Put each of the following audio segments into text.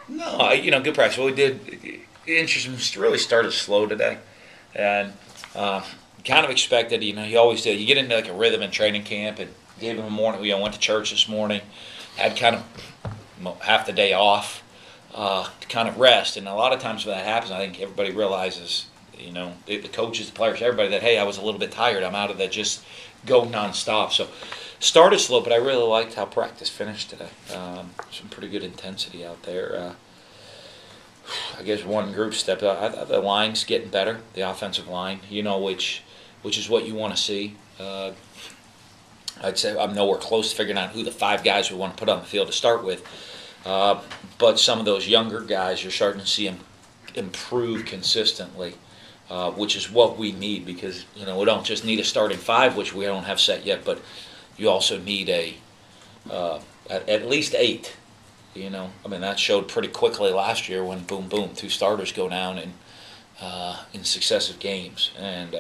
No, good practice. What we did, interesting, really started slow today. And kind of expected, he always did. You get into like a rhythm in training camp and gave him a morning. We went to church this morning, had kind of half the day off to kind of rest. And a lot of times when that happens, I think everybody realizes, the coaches, the players, everybody, that, hey, I was a little bit tired. I'm out of that just go nonstop. So started slow, but I really liked how practice finished today. Some pretty good intensity out there. I guess one group stepped up. The line's getting better, the offensive line, which is what you want to see. I'd say I'm nowhere close to figuring out who the 5 guys we want to put on the field to start with. But some of those younger guys, you're starting to see them improve consistently, which is what we need because, we don't just need a starting 5, which we don't have set yet, but you also need at least 8. That showed pretty quickly last year when boom, 2 starters go down in successive games. And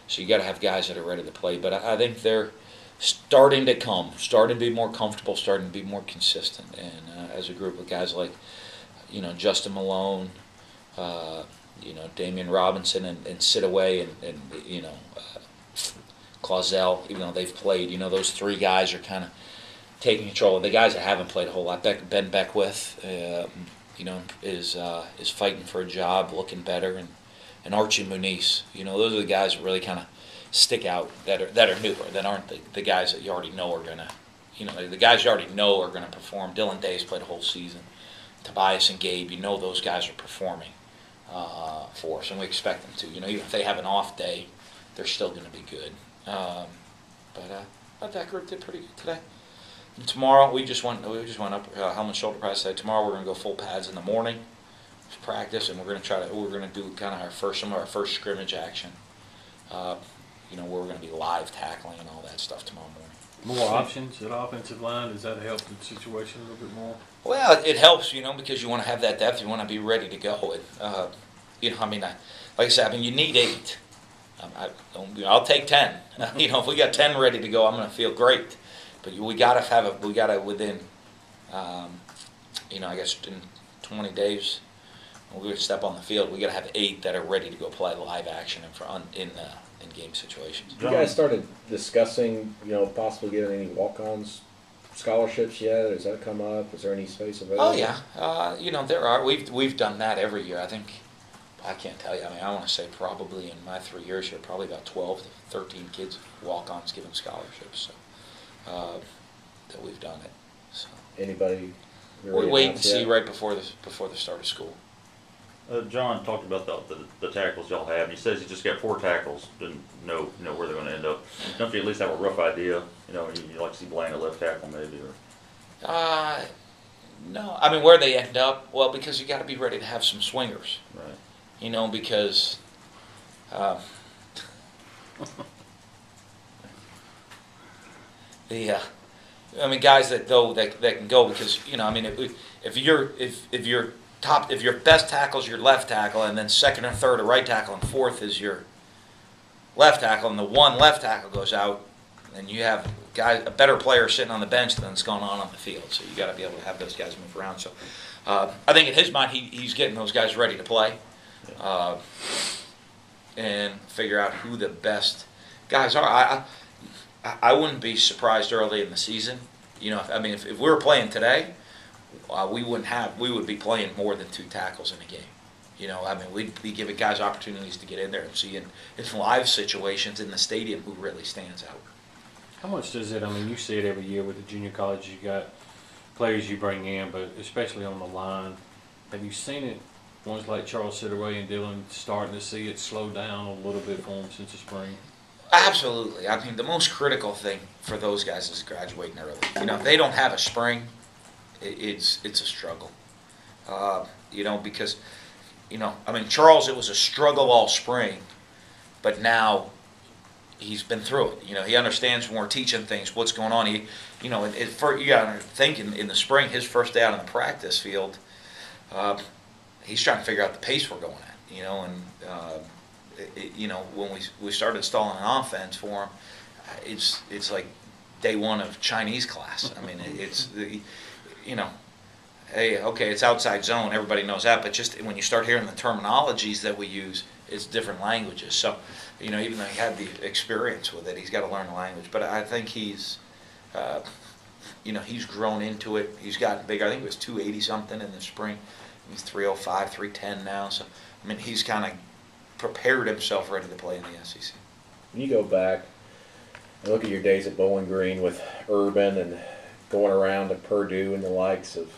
so you got to have guys that are ready to play. But I think they're starting to be more comfortable, starting to be more consistent. And as a group of guys like, Justin Malone, Damian Robinson and Sidaway and Clausel, even though they've played, those 3 guys are kind of taking control. The guys that haven't played a whole lot, Ben Beckwith, is fighting for a job, looking better, and Archie Muniz. Those are the guys that really kind of stick out that are newer, that aren't the guys that you already know are gonna, the guys you already know are gonna perform. Dylan Day's played a whole season. Tobias and Gabe, those guys are performing for us, and we expect them to. Even if they have an off day, they're still going to be good. But that group did pretty good today. And tomorrow we just went up helmet shoulder pads today. Tomorrow we're going to go full pads in the morning, practice, and we're going to do kind of some of our first scrimmage action. Where we're going to be live tackling and all that stuff tomorrow morning. More options at offensive line, does that help the situation a little bit more? Well, it helps, because you want to have that depth. You want to be ready to go. Like I said, you need 8. I'll take 10. If we got 10 ready to go, I'm going to feel great. But we got to within, I guess in 20 days, when we step on the field, we got to have 8 that are ready to go play live action in game situations. You guys started discussing, possibly getting any walk-ons scholarships yet? Has that come up? Is there any space available? Oh yeah, there are. We've done that every year. I can't tell you. I want to say probably in my 3 years here, probably about 12 to 13 kids walk-ons given scholarships. So that we've done it. So anybody? We wait and see right before the start of school. John talked about the tackles y'all have. He says he just got 4 tackles. Didn't know where they're going to end up. Don't you at least have a rough idea? You like to see Blaine a left tackle maybe, or? No. Where they end up? Well, because you got to be ready to have some swingers. Right. Because. Guys that can go because if your best tackle is your left tackle, and then second or third or right tackle, and fourth is your left tackle, and the one left tackle goes out, and you have a better player sitting on the bench than what's going on the field. So you got to be able to have those guys move around. So I think in his mind, he's getting those guys ready to play, and figure out who the best guys are. I wouldn't be surprised early in the season. If we were playing today, we would be playing more than 2 tackles in a game. We'd be giving guys opportunities to get in there and see in live situations in the stadium who really stands out. How much does it, you see it every year with the junior college, you got players you bring in, but especially on the line. Have you seen it, ones like Charles Sidaway and Dylan, starting to see it slow down a little bit for them since the spring? Absolutely. The most critical thing for those guys is graduating early. If they don't have a spring, it's a struggle. Because, Charles, it was a struggle all spring, but now he's been through it. He understands when we're teaching things, what's going on. You got to think in the spring, his first day out on the practice field, he's trying to figure out the pace we're going at. When we started installing an offense for him, it's like day one of Chinese class. hey, okay, it's outside zone, everybody knows that, but just when you start hearing the terminologies that we use, it's different languages. So, even though he had the experience with it, he's got to learn the language. But I think he's, he's grown into it. He's gotten big. I think it was 280 something in the spring. He's 305, 310 now. So, he's kind of prepared himself ready to play in the SEC. When you go back and look at your days at Bowling Green with Urban and going around to Purdue and the likes of,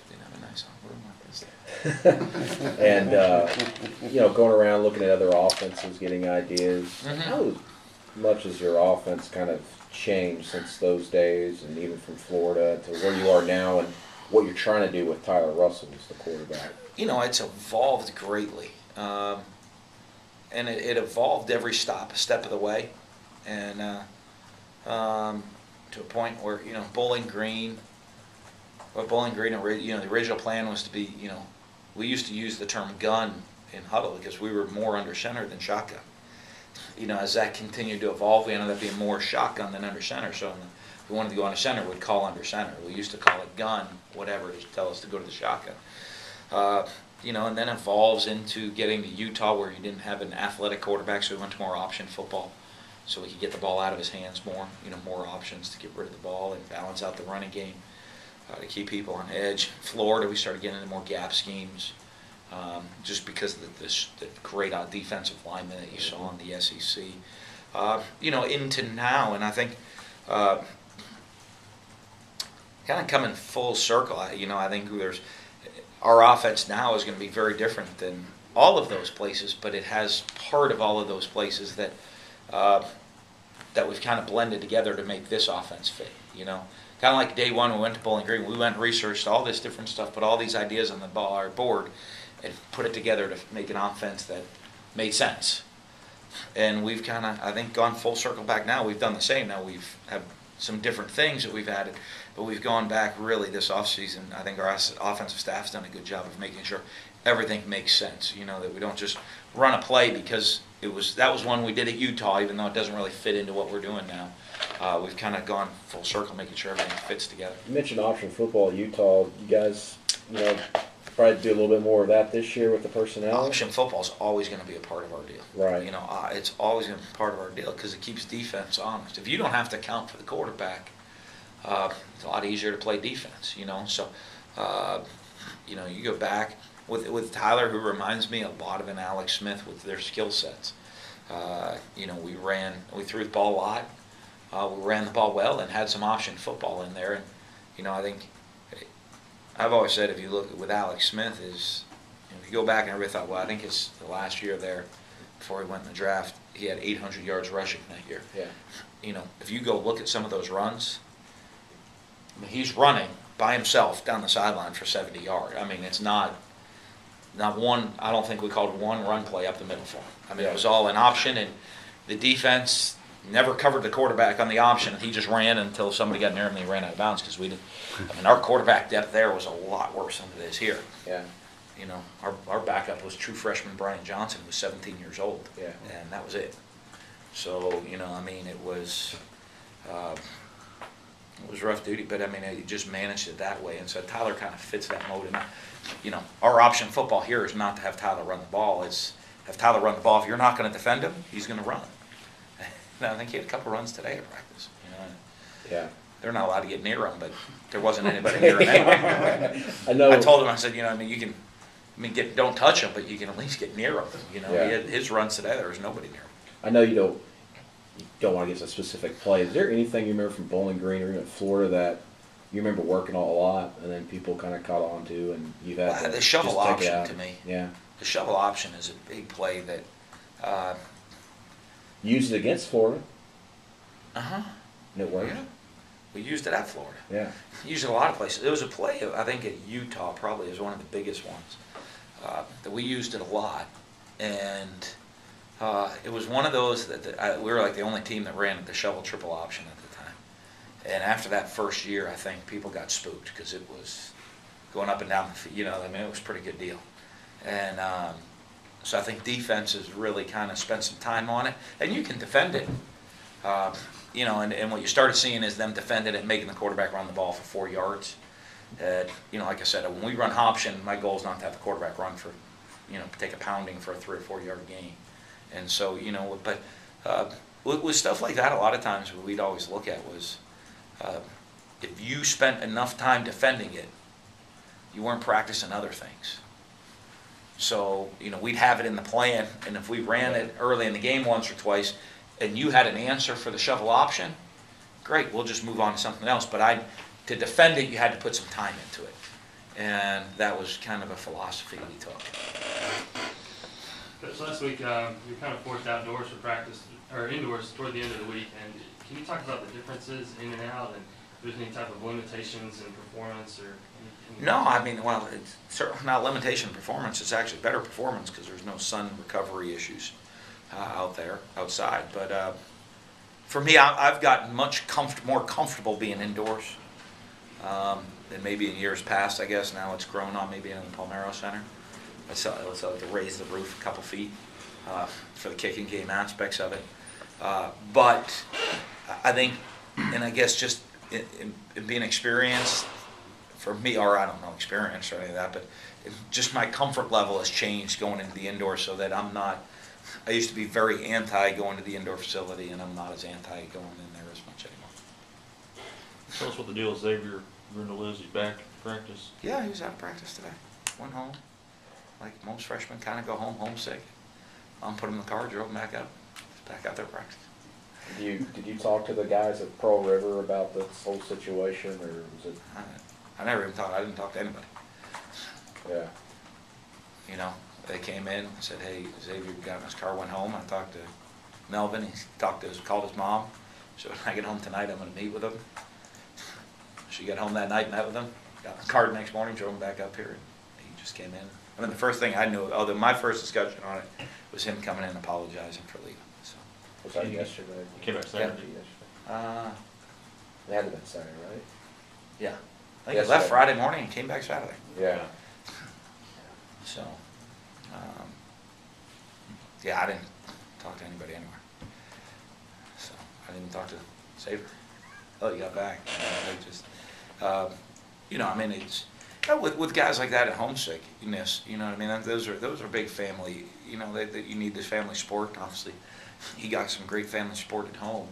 and going around looking at other offenses, getting ideas. How much has your offense kind of changed since those days, and even from Florida to where you are now, and what you're trying to do with Tyler Russell as the quarterback? It's evolved greatly, and it evolved every step of the way, and to a point where Bowling Green. But Bowling Green, the original plan was to be, we used to use the term gun in huddle because we were more under center than shotgun. As that continued to evolve, we ended up being more shotgun than under center. So if we wanted to go under center, we'd call under center. We used to call it gun, whatever, to tell us to go to the shotgun. And then evolves into getting to Utah where you didn't have an athletic quarterback, so we went to more option football. So we could get the ball out of his hands more, more options to get rid of the ball and balance out the running game. To keep people on edge. Florida, we started getting into more gap schemes, just because of the great defensive linemen that you saw in the SEC. Into now, and I think kind of coming full circle. I think our offense now is going to be very different than all of those places, but it has part of all of those places that we've kind of blended together to make this offense fit. Kind of like day one, we went to Bowling Green. We went and researched all this different stuff, put all these ideas on our board, and put it together to make an offense that made sense. And we've kind of, I think, gone full circle back now. We've done the same. Now we've have some different things that we've added, but we've gone back really this offseason. I think our offensive staff's done a good job of making sure everything makes sense. That we don't just run a play because that was one we did at Utah, even though it doesn't really fit into what we're doing now. We've kind of gone full circle, making sure everything fits together. You mentioned option football at Utah. You guys, probably do a little bit more of that this year with the personnel. Option football is always going to be a part of our deal. Right. It's always going to be part of our deal because it keeps defense honest. If you don't have to account for the quarterback, it's a lot easier to play defense. So, you go back with Tyler, who reminds me a lot of an Alex Smith with their skill sets. We threw the ball a lot. We ran the ball well and had some option football in there. And, I think I've always said if you look with Alex Smith if you go back and everybody thought, well, I think it's the last year there before he went in the draft, he had 800 yards rushing that year. Yeah. If you go look at some of those runs, he's running by himself down the sideline for 70 yards. It's not one, I don't think we called one run play up the middle for him. It was all an option, and the defense never covered the quarterback on the option. He just ran until somebody got near him and he ran out of bounds because we didn't. Our quarterback depth there was a lot worse than it is here. Yeah. Our backup was true freshman Brian Johnson, who was 17 years old. Yeah. And that was it. So, it was rough duty, but he just managed it that way. And so Tyler kind of fits that mode. And, our option football here is not to have Tyler run the ball. It's have Tyler run the ball. If you're not going to defend him, he's going to run. I think he had a couple runs today at practice. Yeah. They're not allowed to get near him, but there wasn't anybody near him anyway. I know. I told him, I said, you can, don't touch him, but you can at least get near him. He had his runs today. There was nobody near him. I know you don't want to get a specific play. Is there anything you remember from Bowling Green or even Florida that you remember working on a lot and then people kind of caught on to and you've had to the shovel just take it option out? to me? Yeah. The shovel option is a big play that. Used it against Florida. And it worked. Yeah. We used it at Florida. Yeah. Used it a lot of places. There was a play, I think, at Utah probably is one of the biggest ones that we used it a lot, and it was one of those that we were like the only team that ran the shovel triple option at the time. And after that first year, I think people got spooked because it was going up and down the field. It was a pretty good deal. And so I think defense has really kind of spent some time on it, and you can defend it. And what you started seeing is them defending it, making the quarterback run the ball for 4 yards. Like I said, when we run option, my goal is not to have the quarterback run for, take a pounding for a 3 or 4 yard gain. And so, but with stuff like that, a lot of times what we'd always look at was if you spent enough time defending it, you weren't practicing other things. So, we'd have it in the plan, and if we ran it early in the game once or twice, and you had an answer for the shovel option, great, we'll just move on to something else. But to defend it, you had to put some time into it. And that was kind of a philosophy we took. Coach, last week you kind of forced outdoors for practice, or indoors toward the end of the week. And can you talk about the differences in and out, and if there's any type of limitations in performance or anything? No, I mean, well, it's certainly not limitation in performance. It's actually better performance because there's no sun recovery issues outside. But for me, I've gotten much more comfortable being indoors than maybe in years past, I guess. Now it's grown on maybe in the Palmero Center. Let's to raise the roof a couple feet for the kicking game aspects of it. But I think, and I guess just in being experienced, for me, or I don't know experience or any of that, but just my comfort level has changed going into the indoor so that I'm not, I used to be very anti going to the indoor facility, and I'm not as anti going in there as much anymore. Tell us what the deal is, Xavier Brindle is. He's back to practice. Yeah, he was out of practice today. Went home. Like most freshmen kind of go home homesick. Mom put him in the car, drove him back up. He's back out there practice. Did you talk to the guys at Pearl River about this whole situation, or was it? I never even talked. I didn't talk to anybody. Yeah. They came in and said, "Hey, Xavier got in his car, went home." I talked to Melvin. He called his mom. So when I get home tonight, I'm going to meet with him. She got home that night, met with him. Got in the car the next morning, drove him back up here, and he just came in. I mean, the first thing I knew, my first discussion on it was him coming in and apologizing for leaving. So. Was that yesterday? He came back Saturday. It had to have been Saturday, right? Yeah. I think he left Friday morning and came back Saturday. Yeah. So, I didn't talk to anybody anywhere. So, I didn't even talk to Xavier. Oh, you got back. They just, I mean, it's with guys like that at homesickness. You know what I mean? Those are big family. That you need this family support. Obviously, he got some great family support at home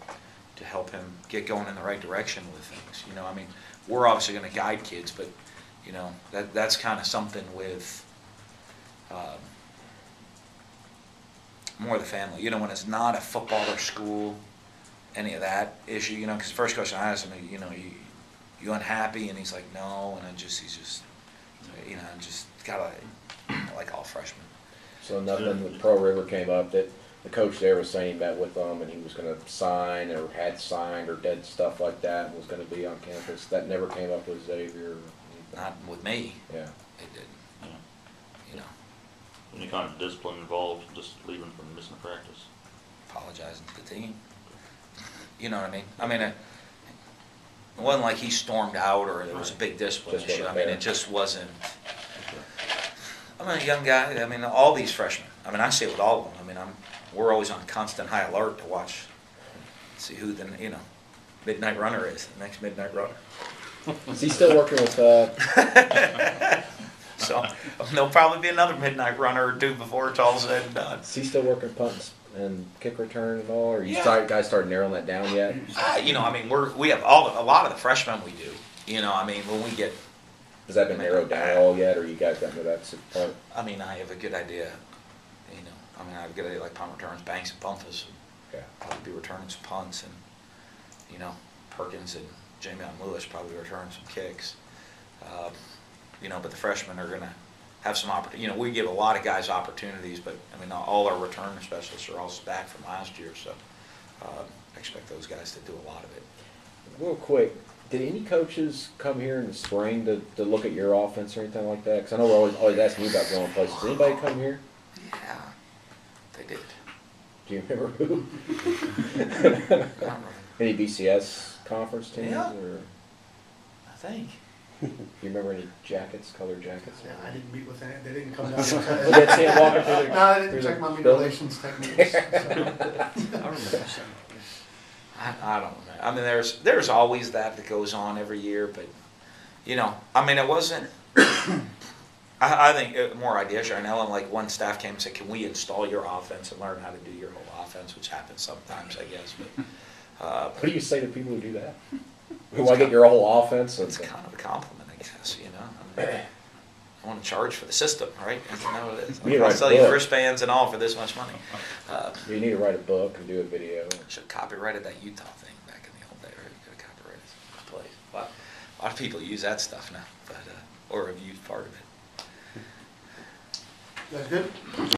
to help him get going in the right direction with things. I mean, we're obviously going to guide kids, but that's kind of something with more of the family. When it's not a football or school, any of that issue. Because the first question I asked him, you unhappy? And he's like, no. And he's just got like all freshmen. So nothing with Pearl River came up that the coach there was saying met with them and he was going to sign or had signed or did stuff like that and was going to be on campus. That never came up with Xavier. Not with me. Yeah. It didn't. Any kind of discipline involved, just leaving from missing practice? Apologizing to the team. You know what I mean? I mean, it wasn't like he stormed out or there was a big discipline issue. I mean, it just wasn't. I'm a young guy. I mean, all these freshmen. I mean, I say it with all of them. I mean, we're always on constant high alert to watch, see who the midnight runner is. The next midnight runner. Is he still working with? So there'll probably be another midnight runner or two before it's all said and done. Is he still working punts and kick return and all? Or guys started narrowing that down yet? I mean, we have a lot of the freshmen we do. I mean, when we get. Has that been narrowed down at all yet, or you guys got into that part? I mean, I have a good idea. I have a good idea like punt returns, Banks and Bumpus. Yeah. Probably be returning some punts, and Perkins and Jamion Lewis probably returning some kicks. But the freshmen are going to have some opportunity. We give a lot of guys opportunities, but I mean, all our return specialists are also back from last year, so I expect those guys to do a lot of it. Real quick, did any coaches come here in the spring to look at your offense or anything like that? Because I know we're always asking you about going places. Did anybody come here? Yeah, they did. Do you remember who? I don't remember. Any BCS conference teams? Yeah. Or I think. do you remember any colored jackets? Yeah, I didn't meet with any. They didn't come down. Did they see him walking through the? No, I didn't check my media relations techniques. So. I remember some. I don't know. I mean, there's always that goes on every year, but I mean, it wasn't. I think more idea sharing. Ellen, like one staff came and said, "Can we install your offense and learn how to do your whole offense?" Which happens sometimes, I guess. But What do you say to people who do that? Who want to get your whole offense? it's kind of a compliment, I guess. I mean, I want to charge for the system, right? That's what it is. You I'll write sell a you book. wristbands and all for this much money. You need to write a book and do a video. Should have copyrighted that Utah thing back in the old day, right? You could have copyrighted the place. A lot of people use that stuff now, but or have used part of it. That's good.